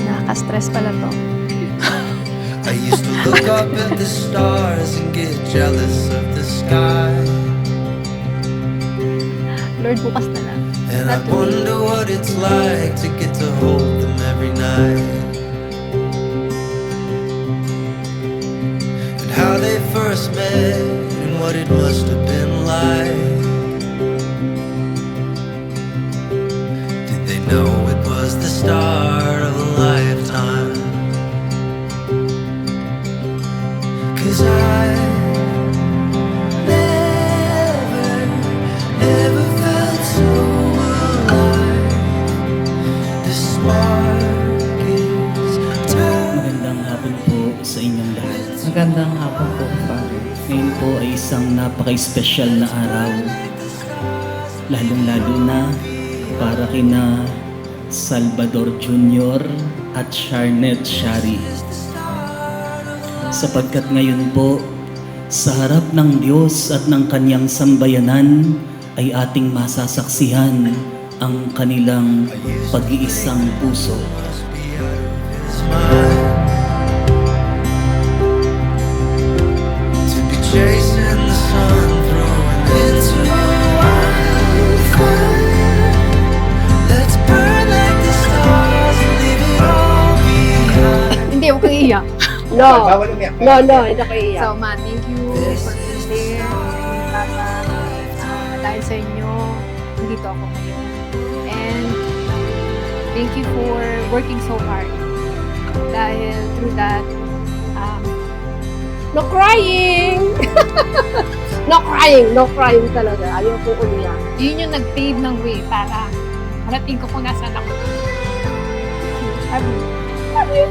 Nakaka-stress pala to. I used to look up at the stars and get jealous of the sky. Lord, bukas na lang. And I Not today. wonder what it's like to get to hold them every night. And how they first met and what it must have been like. Did they know it was the start of a lifetime? 'Cause I never, ever felt so alive. The spark is Magandang hapon po sa inyong lahat. Magandang hapon po, Father. Ngayon po ay isang napaka-espesyal na araw. Lalong-lalo na para kina Salvador Jr. at Sharnet Shari. Sapagkat ngayon po, sa harap ng Diyos at ng kanyang sambayanan ay ating masasaksihan ang kanilang pag-iisang puso. his mind. To be chasing the sun, throwing into wildfire. Let's burn like the stars and leave it all behind. Hindi, huwag kang iiyak. No, hindi ako iiyak. So, Ma, thank you for being there. Tata, dahil sa inyo, nandito ako ngayon. And thank you for working so hard. Dahil through that, No crying! No crying talaga. Ayaw ko umiyak. yun yung nag-pave ng way para marating ko kung nasaan ako. Love you.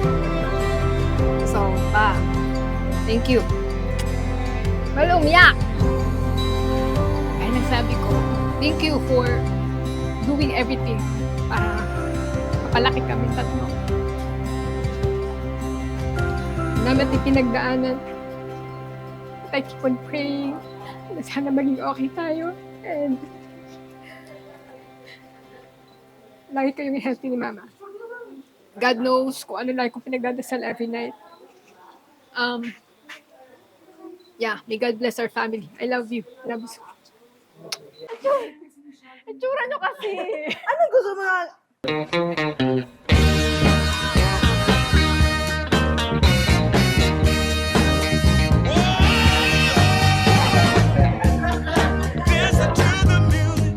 So, Pa, thank you. Wala umiyak. Ay, nagsabi ko, thank you for doing everything para mapalaki kami tatlo. Naman yung pinagdaanan. I keep on praying na sana maging okay tayo. And lagi kayong healthy ni Mama. God knows kung ano lang kung pinagdadasal every night. Yeah, may God bless our family. I love you. I love you so much. Itsura nyo kasi. Anong gusto mo nga? Dancing to the music,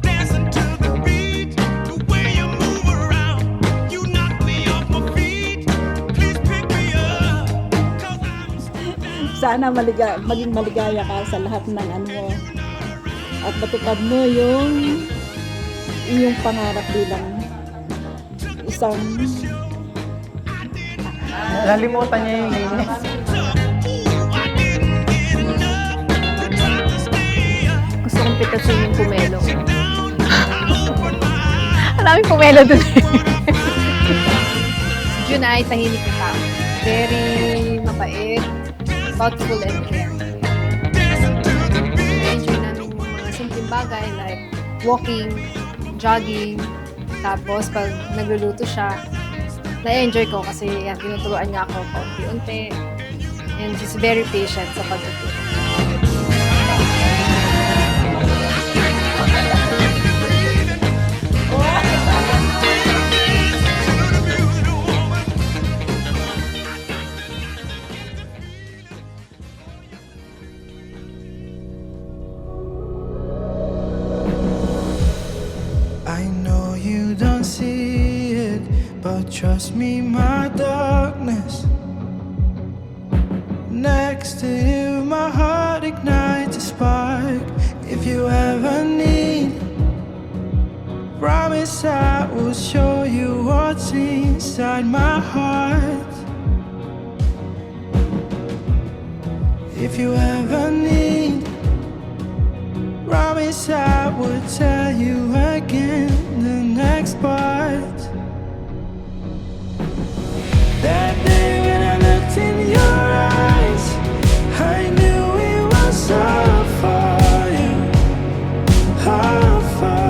dancing to the beat. The way you move around, you knock me off my feet. Please pick me up, 'cause I'm still down. Sana maging maligaya ka sa lahat ng ano mo. At matupad mo yung iyong pangarap bilang isang Nalimutan niya yung name niya. Ooh, I didn't get enough to try to stay up. Gusto kong pitasin yung pumelo. I open my eyes. Maraming pumelo dun. Si Jun ay tahimik na tao. Very mabait, thoughtful and caring. Dancing to the beat. Na-enjoy namin yung mga simpleng bagay like walking, jogging, tapos pag nagluluto siya, na-enjoy ko kasi yan, tinuturuan niya ako paunti-unti. And she's very patient sa pagtuturo. I know you don't see it, but trust me, my darkness. Next to you, my heart ignites a spark. If you ever need, promise I will show you what's inside my heart. If you ever need, promise I would tell you again the next part. That day when I looked in your eyes, I knew it was all for you, all for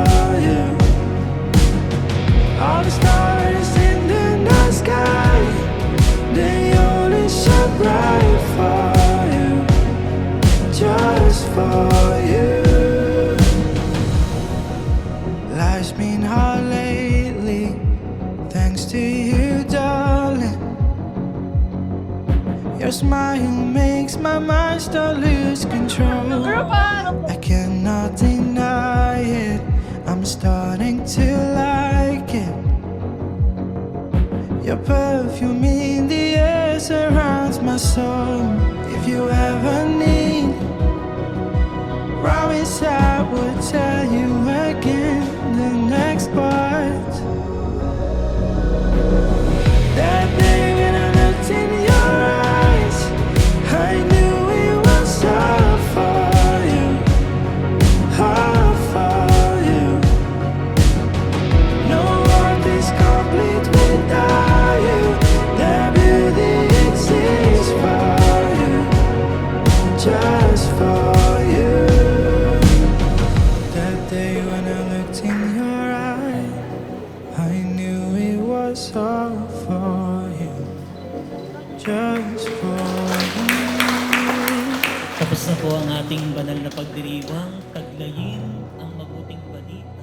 just been hard lately. Thanks to you, darling. Your smile makes my mind start lose control. I cannot deny it. I'm starting to like it. Your perfume in the air surrounds my soul. If you ever need, promise I would tell you again the next part. That day when I looked in your eyes, I knew it was all for you, all for you. No world is complete without you. The beauty exists for you, just for you. That day when I looked in your eye, I knew it was all for you, just for you. Tapos na po ang ating banal na pagdiriwang, taglayin ang mabuting balita.